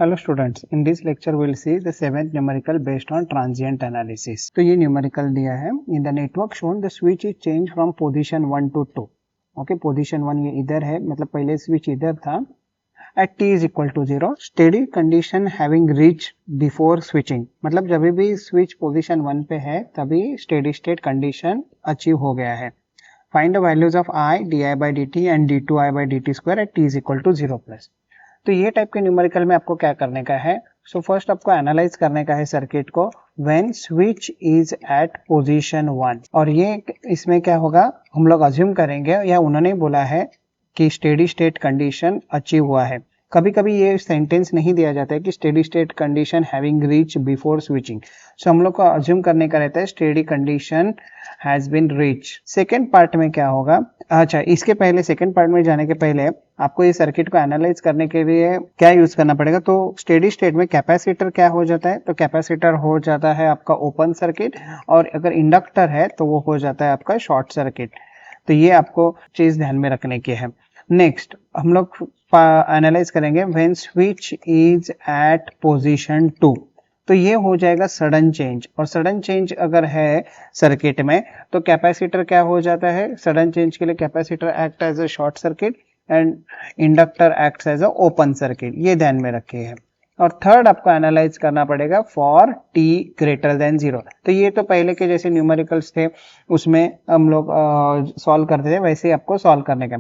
Hello students, in this lecture we will see the seventh numerical based on transient analysis. तो ये numerical दिया है. In the network shown the switch is changed from position 1 to 2. Okay, position 1 ये इधर है, मतलब पहले switch इधर था. At t is equal to 0, steady condition having reached before switching. मतलब जब भी switch position 1 पे है तभी steady state condition achieve हो गया है. Find the values of I, di by dt and d2i by dt square at t is equal to 0 plus. तो ये टाइप के न्यूमेरिकल में आपको क्या करने का है. सो फर्स्ट आपको एनालाइज करने का है सर्किट को when switch is at position 1. और ये इसमें क्या होगा, हम लोग अज्यूम करेंगे या उन्होंने बोला है कि स्टेडी स्टेट कंडीशन अचीव हुआ है. कभी कभी ये सेंटेंस नहीं दिया जाता है कि steady state condition having reach before switching. So हम लोग को अज्यूम करने का रहता है steady condition has been reach. Second part में क्या होगा, अच्छा इसके पहले सेकेंड पार्ट में जाने के पहले आपको ये सर्किट को एनालाइज करने के लिए क्या यूज करना पड़ेगा. तो स्टेडी स्टेट में कैपेसिटर क्या हो जाता है, तो कैपेसिटर हो जाता है आपका ओपन सर्किट, और अगर इंडक्टर है तो वो हो जाता है आपका शॉर्ट सर्किट. तो ये आपको चीज ध्यान में रखने की है. नेक्स्ट हम लोग एनालाइज करेंगे when switch is at position 2. तो ये हो जाएगा सडन चेंज, और सडन चेंज अगर है सर्किट में तो कैपेसिटर क्या हो जाता है. सडन चेंज के लिए capacitor act as a short circuit and inductor acts as a open circuit. ये ध्यान में रखिए. और थर्ड आपको एनालाइज करना पड़ेगा फॉर t ग्रेटर देन 0. तो ये तो पहले के जैसे न्यूमेरिकल्स थे उसमें हम लोग सॉल्व करते थे, वैसे ही आपको सॉल्व करने का.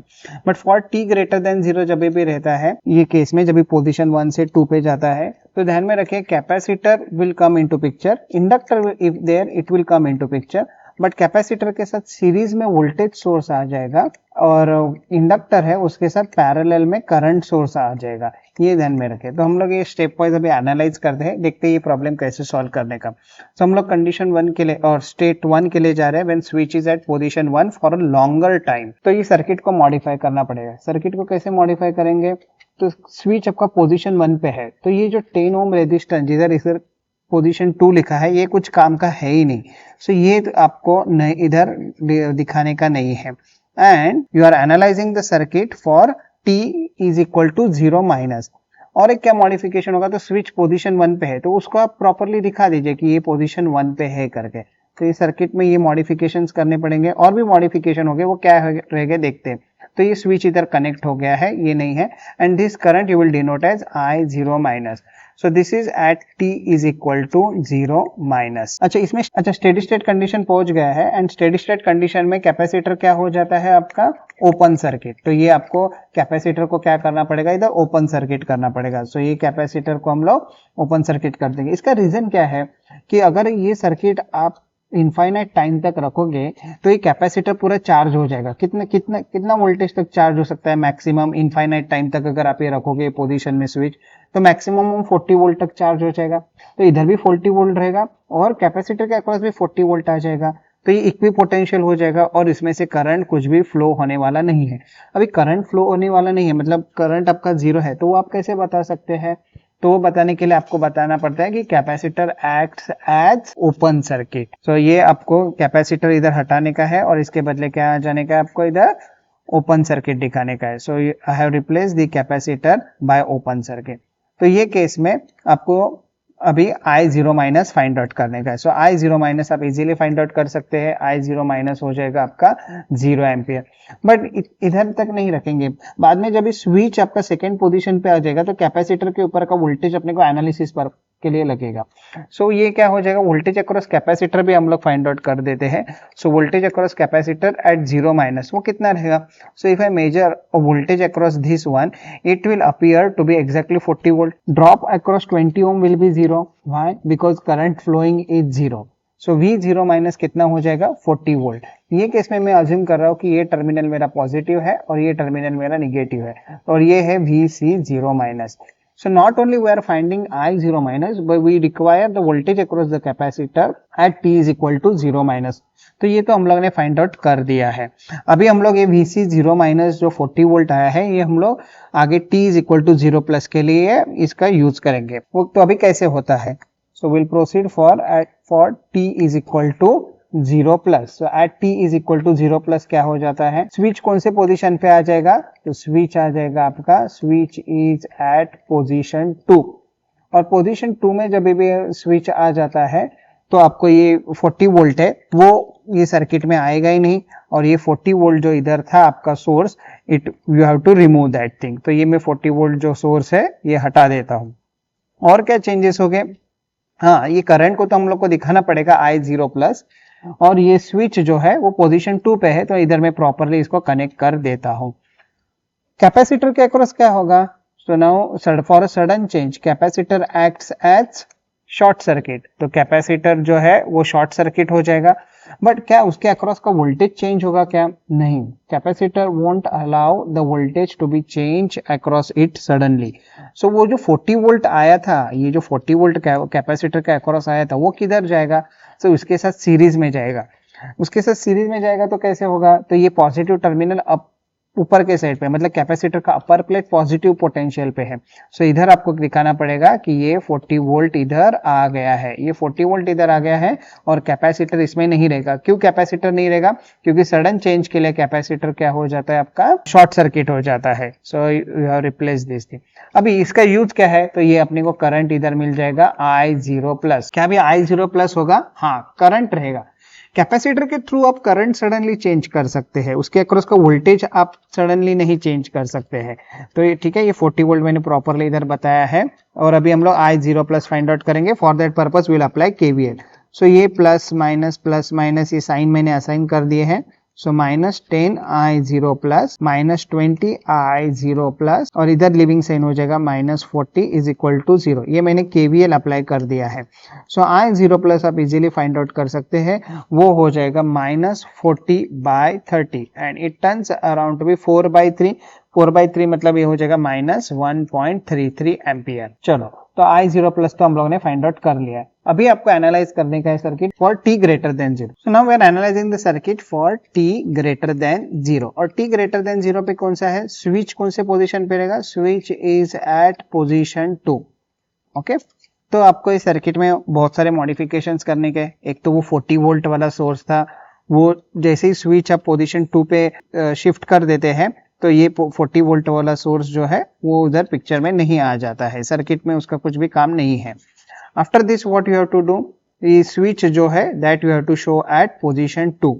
But for t greater than 0 जब भी रहता है ये केस में, जब भी पोजीशन 1 से 2 पे जाता है, तो ध्यान में रखिए capacitor will come into picture, inductor if there it will come into picture, but capacitor के साथ सीरीज में वोल्टेज सोर्स आ जाएगा और इंडक्टर है उसके साथ पैरेलल में करंट सोर्स आ जाएगा. ये ध्यान में रखें. तो हम लोग ये स्टेप वाइज अभी एनालाइज करते हैं, देखते हैं ये प्रॉब्लम कैसे सॉल्व करने का. तो हम लोग कंडीशन 1 के लिए और स्टेट 1 के लिए जा रहे हैं when switch is at position 1 for a longer time. तो ये सर्किट को मॉडिफाई करना पड़ेगा. सर्किट को कैसे मॉडिफाई करेंगे, तो स्विच आपका पोजीशन 1 पे है, तो ये जो 10 ओम रेजिस्टेंस जिधर पोजीशन 2 लिखा है ये कुछ काम का है ही नहीं. सो ये तो आपको इधर दिखाने का नहीं है. And you are analysing the circuit for t is equal to 0 minus. और एक क्या मॉडिफिकेशन होगा, तो स्विच पोजीशन 1 पे है तो उसको आप प्रॉपरली दिखा दीजिए कि ये पोजीशन 1 पे है करके. तो ये सर्किट में ये मॉडिफिकेशंस करने पड़ेंगे, और भी मॉडिफिकेशन हो गए, वो क्या रहेगा देखते हैं. तो ये स्विच इधर कनेक्ट हो गया है, ये नहीं है. And this current you will denote as I0 minus. So this is at t is equal to 0 minus. अच्छा इसमें स्टेडी स्टेट कंडीशन पहुंच गया है, एंड स्टेडी स्टेट कंडीशन में कैपेसिटर क्या हो जाता है आपका ओपन सर्किट. तो ये आपको कैपेसिटर को क्या करना पड़ेगा, इधर ओपन सर्किट करना पड़ेगा. सो ये कैपेसिटर को हम लोग ओपन सर्किट कर देंगे. इसका रीजन क्या है कि अगर ये सर्किट आप इनफाइनाइट टाइम तक रखोगे तो ये कैपेसिटर पूरा चार्ज हो जाएगा. कितना वोल्टेज तक चार्ज हो सकता है मैक्सिमम इनफाइनाइट टाइम तक अगर आप ये रखोगे पोजीशन में स्विच, तो मैक्सिमम 40 वोल्ट तक चार्ज हो जाएगा. तो इधर भी 40 वोल्ट रहेगा और कैपेसिटर के अक्रॉस भी 40 वोल्ट आ जाएगा. तो ये इक्वी पोटेंशियल हो जाएगा और इसमें से करंट कुछ भी फ्लो होने वाला नहीं है. अभी करंट फ्लो होने वाला नहीं है मतलब करंट आपका 0 है, तो वो आप कैसे बता सकते हैं. तो वो बताने के लिए आपको बताना पड़ता है कि capacitor acts as open circuit. तो ये आपको कैपेसिटर इधर हटाने का है और इसके बदले क्या आ जाने का है, आपको इधर ओपन सर्किट दिखाने का है. So I have replace the capacitor by open circuit. तो ये केस में आपको अभी I0 माइनस फाइंड आउट करने का है. सो I0 माइनस आप इजीली फाइंड आउट कर सकते हैं. I0 माइनस हो जाएगा आपका 0 एम्पियर. बट इधर तक नहीं रखेंगे, बाद में जब स्विच आपका सेकेंड पोजीशन पे आ जाएगा तो कैपेसिटर के ऊपर का वोल्टेज अपने को एनालिसिस पर के लिए लगेगा. सो ये क्या हो जाएगा, वोल्टेज अक्रॉस कैपेसिटर भी हम लोग फाइंड आउट कर देते हैं. So voltage across capacitor at 0 minus वो कितना रहेगा. So if I measure voltage across this one, it will appear to be exactly 40 volt. Drop across 20 ohm will be 0. Why, because current flowing is 0. So V0 minus कितना हो जाएगा, 40 volt. ये case में मैं assume कर रहा हूँ कि ये टर्मिनल मेरा पॉजिटिव है और ये टर्मिनल मेरा निगेटिव है, और ये है VC0 minus. So not only we are finding I0 minus, but we require the voltage across the capacitor at t is equal to 0 minus. तो ये तो हम लोग ने फाइंड आउट कर दिया है. अभी हम लोग ये VC0 माइनस जो 40 वोल्ट आया है ये हम लोग आगे t is equal to 0 plus के लिए इसका यूज करेंगे. वो तो अभी कैसे होता है, so we'll proceed for t is equal to 0 plus. So at t is equal to 0 plus क्या हो जाता है, स्विच कौन से पोजीशन पे आ जाएगा, तो स्विच आ जाएगा आपका, स्विच इज एट पोजीशन 2. और पोजीशन 2 में जब भी स्विच आ जाता है तो आपको ये 40 वोल्ट है वो ये सर्किट में आएगा ही नहीं, और ये 40 वोल्ट जो इधर था आपका source, it you have to remove that thing. तो ये मैं 40 वोल्ट जो सोर्स है ये हटा देता हूं। और क्या चेंजेस हो गए, हाँ ये करंट को तो हम लोग को दिखाना पड़ेगा I0 प्लस, और ये स्विच जो है वो पोजीशन 2 पे है, तो इधर मैं प्रॉपरली इसको कनेक्ट कर देता हूं। कैपेसिटर के अक्रॉस क्या होगा, so now for a sudden change capacitor acts as short circuit, तो कैपेसिटर जो है वो शॉर्ट सर्किट हो जाएगा। बट क्या उसके अक्रॉस का वोल्टेज चेंज होगा क्या, नहीं, capacitor won't allow the voltage to be change across it suddenly. So वो जो 40 वोल्ट आया था, ये जो 40 वोल्ट कैपेसिटर के अक्रॉस आया था वो किधर जाएगा, सो उसके साथ सीरीज में जाएगा। उसके साथ सीरीज में जाएगा तो कैसे होगा, तो ये पॉजिटिव टर्मिनल अप ऊपर के साइड पे, मतलब कैपेसिटर का अपर प्लेट पॉजिटिव पोटेंशियल पे है। सो इधर आपको दिखाना पड़ेगा कि ये 40 वोल्ट इधर आ गया है, ये 40 वोल्ट इधर आ गया है, और कैपेसिटर इसमें नहीं रहेगा। क्यों कैपेसिटर नहीं रहेगा, क्योंकि सडन चेंज के लिए कैपेसिटर क्या हो जाता है आपका, शॉर्ट सर्किट हो जाता है। So you have replace this thing. अभी इसका यूज क्या है, तो ये अपने को करंट इधर मिल जाएगा I0 प्लस। क्या भी I0 प्लस होगा, हाँ करंट रहेगा। कैपेसिटर के थ्रू आप करंट सडनली चेंज कर सकते हैं, उसके अक्रॉस का वोल्टेज आप सडनली नहीं चेंज कर सकते हैं। तो ये ठीक है, ये 40 वोल्ट मैंने प्रॉपरली इधर बताया है। और अभी हम लोग I0 प्लस फाइंड आउट करेंगे। For that purpose will apply KVL। सो ये प्लस माइनस ये साइन मैंने असाइन कर दिए हैं। सो -10 I0 प्लस -20 I0 प्लस, और इधर लिविंग साइन हो जाएगा -40 इज इक्वल टू 0। ये मैंने KVL अप्लाई कर दिया है। सो I0 प्लस आप इजीली फाइंड आउट कर सकते हैं, वो हो जाएगा -40/30 and it turns around to be 4/3। 4/3 मतलब ये हो जाएगा -1.33 एम्पियर। चलो, तो I0 प्लस तो हम लोगों ने फाइंड आउट कर लिया है। अभी आपको एनालाइज करने का है circuit for t greater than 0। So now we are analysing the circuit for t greater than 0। और t ग्रेटर देन 0 पे कौन सा है, स्विच कौन से पोजीशन पे रहेगा, switch is at position 2। Okay, तो आपको इस सर्किट में बहुत सारे मॉडिफिकेशंस करने के। एक तो वो 40 वोल्ट वाला सोर्स था, वो जैसे ही स्विच आप पोजीशन 2 पे शिफ्ट कर देते हैं तो ये 40 वोल्ट वाला सोर्स जो है वो उधर पिक्चर में नहीं आ जाता है, सर्किट में उसका कुछ भी काम नहीं है। After this what you have to do, ये स्विच जो है that you have to show at position 2।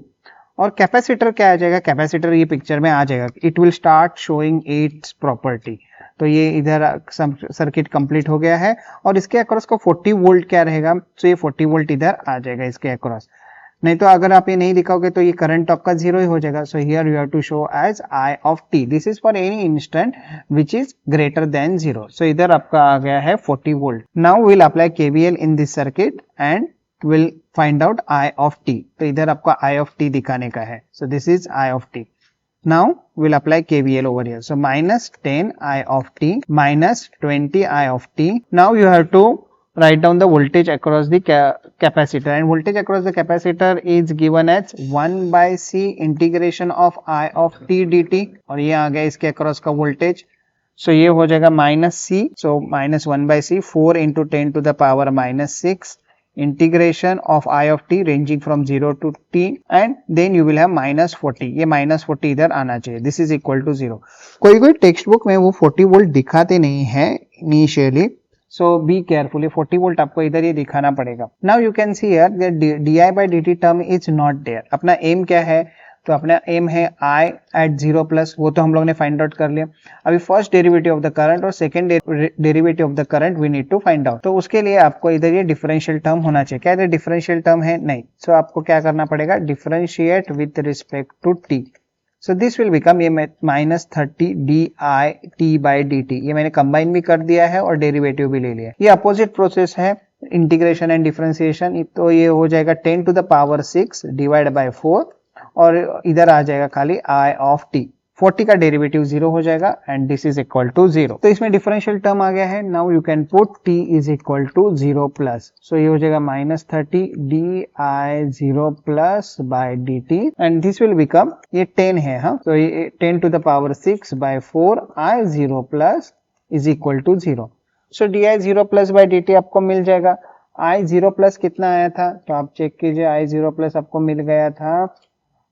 और कैपेसिटर क्या आ जाएगा, कैपेसिटर ये पिक्चर में आ जाएगा, it will start showing it's property. तो ये इधर सर्किट कंप्लीट हो गया है, और इसके अक्रॉस का 40 वोल्ट क्या रहेगा, तो ये 40 वोल्ट इधर आ जाएगा इसके अक्रॉस। नहीं तो अगर आप ये नहीं दिखाओगे तो ये करंट आपका 0 ही हो जाएगा। So here you have to show as I of t, this is for any instant which is greater than 0। So इधर आपका आ गया है 40 volt. Now will apply KVL in this circuit and will find out I of t। तो इधर आपका I of t दिखाने का है। So this is I of t। Now we'll apply KVL over here. So -10 I of t -20 I of t. Now you have to write down the voltage across the capacitor, and voltage across the capacitor is given as 1/c integration of I of t dt। और ये आ गया इसके across का voltage। So ये हो जाएगा -c, so -1/c 4 into 10 to the power -6 integration of I of t ranging from 0 to t, and then you will have -40। ये -40 इधर आना चाहिए, this is equal to 0। कोई टेक्स्ट बुक में वो 40 वोल्ट दिखाते नहीं है initially, so be carefully, 40 volt आपको इधर ये दिखाना पड़ेगा। Now you can see here that di/dt term is not there. अपना एम क्या है, तो अपना एम है I एट 0 प्लस, वो तो हम लोग ने फाइंड आउट कर लिया। अभी first derivative of the current और second derivative of the current we need to find out. तो उसके लिए आपको इधर ये डिफरेंशियल टर्म होना चाहिए। क्या इधर डिफरेंशियल टर्म है, नहीं। सो आपको क्या करना पड़ेगा, differentiate with respect to t। So this will become ये -30 di/t। ये मैंने कंबाइन भी कर दिया है और डेरिवेटिव भी ले लिया। ये अपोजिट प्रोसेस है, इंटीग्रेशन एंड डिफरेंशिएशन। तो ये हो जाएगा 10 to the power 6 divide by 4, और इधर आ जाएगा खाली I ऑफ t। 40 का डेरिवेटिव 0 हो जाएगा and this is equal to 0। तो इसमें डिफरेंशियल टर्म आ गया है। Now you can put t is equal to 0 plus. So ये हो जाएगा -30 di/0 plus by dt, and this will become, ये 10 है, हाँ, तो ये 10 to the power 6 by 4 I0 plus is equal to 0। सो di/0 प्लस बाय dt आपको मिल जाएगा। I0 प्लस कितना आया था, तो आप चेक कीजिए, I0 प्लस आपको मिल गया था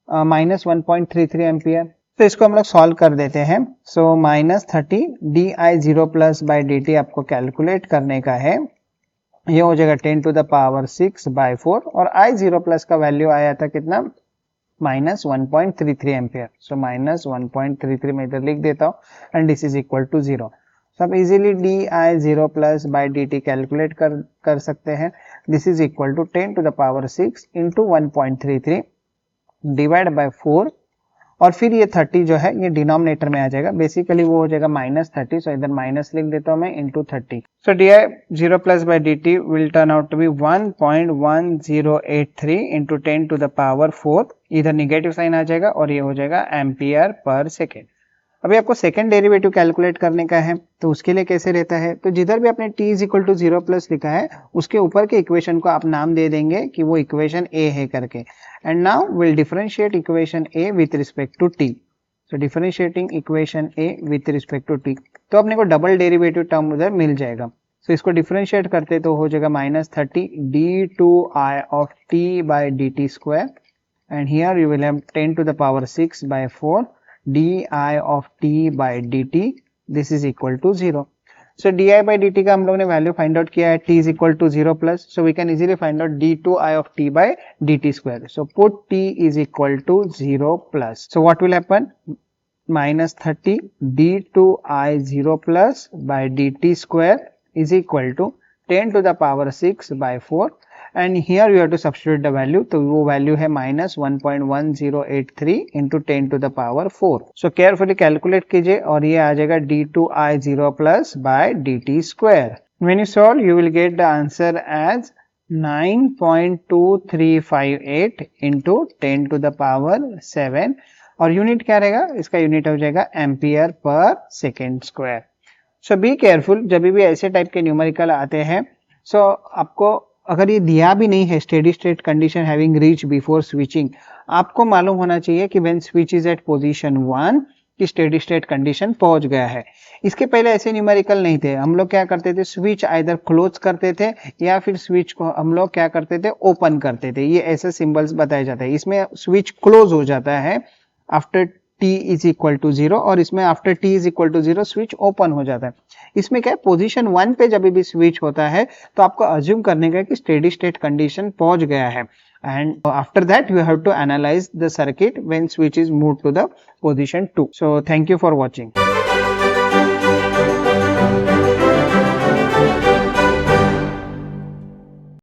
-1.33 एम्पियर। तो इसको हम लोग सॉल्व कर देते हैं। सो -30 di0 plus by D T आपको कैलकुलेट करने का है। ये हो जाएगा 10 टू द पावर 6/4 और I0 प्लस का वैल्यू आया था कितना, -1.33 एम्पियर। सो -1.33 में इधर लिख देता हूँ and this is equal to 0। सब easily di0 plus by D T calculate कर सकते हैं। This is equal to 10 to the power 6 into 1.33 divide by 4 और फिर ये 30 जो है ये डिनोमिनेटर में आ जाएगा, बेसिकली वो हो जाएगा -30। सो इधर माइनस लिख देता हूँ मैं into 30। So di0 plus by D T will turn out to be 1.1083 into 10 to the power 4। इधर निगेटिव साइन आ जाएगा और ये हो जाएगा एम्पियर पर सेकेंड। अभी आपको सेकेंड डेरिवेटिव कैलकुलेट करने का है, तो उसके लिए कैसे रहता है, तो जिधर भी आपने t is equal to 0 plus लिखा है उसके ऊपर के इक्वेशन को आप नाम दे देंगे कि वो इक्वेशन a है करके। And now will differentiate equation a with respect to t। So differentiating equation a with respect to t, तो अपने को डबल डेरिवेटिव टर्म उधर मिल जाएगा। सो इसको डिफरेंशिएट करते तो हो जाएगा -30 d2i of t by D T square and here you will have 10 to the power 6/4 di of t by dt, this is equal to 0. So di by dt का हम लोग ने वैल्यू फाइंड आउट किया है, t is equal to 0 plus, so we can easily find out d2i of t by dt square. So put t is equal to 0 plus. So what will happen? -30 d2i 0 plus by dt square is equal to 10 to the power 6/4 and here you have to substitute the value, तो वो value है -1.1083 into 10 to the power 4। So carefully calculate कीजिए और ये आ जाएगा d2i 0 plus by dt square. When you solve you will get the answer as 9.2358 into 10 to the power 7 और unit क्या रहेगा, इसका यूनिट हो जाएगा ampere per second square. So be careful, जब भी ऐसे टाइप के न्यूमेरिकल आते हैं सो आपको अगर ये दिया भी नहीं है steady state condition having reach before switching, आपको मालूम होना चाहिए कि when switch is at position 1 की स्टेडी स्टेट कंडीशन पहुंच गया है। इसके पहले ऐसे न्यूमेरिकल नहीं थे, हम लोग क्या करते थे, स्विच आइदर क्लोज करते थे या फिर स्विच को हम लोग क्या करते थे, ओपन करते थे। ये ऐसे सिंबल्स बताए जाते हैं। इसमें स्विच क्लोज हो जाता है after t is equal to 0 और इसमें after t is equal to 0 switch open हो जाता है। इसमें क्या है, पोजीशन 1 पे जब भी स्विच होता है तो आपको अज्यूम करने का कि स्टेडी स्टेट कंडीशन पहुंच गया है and after that you have to analyze the circuit when switch is moved to the position 2. So thank you for watching.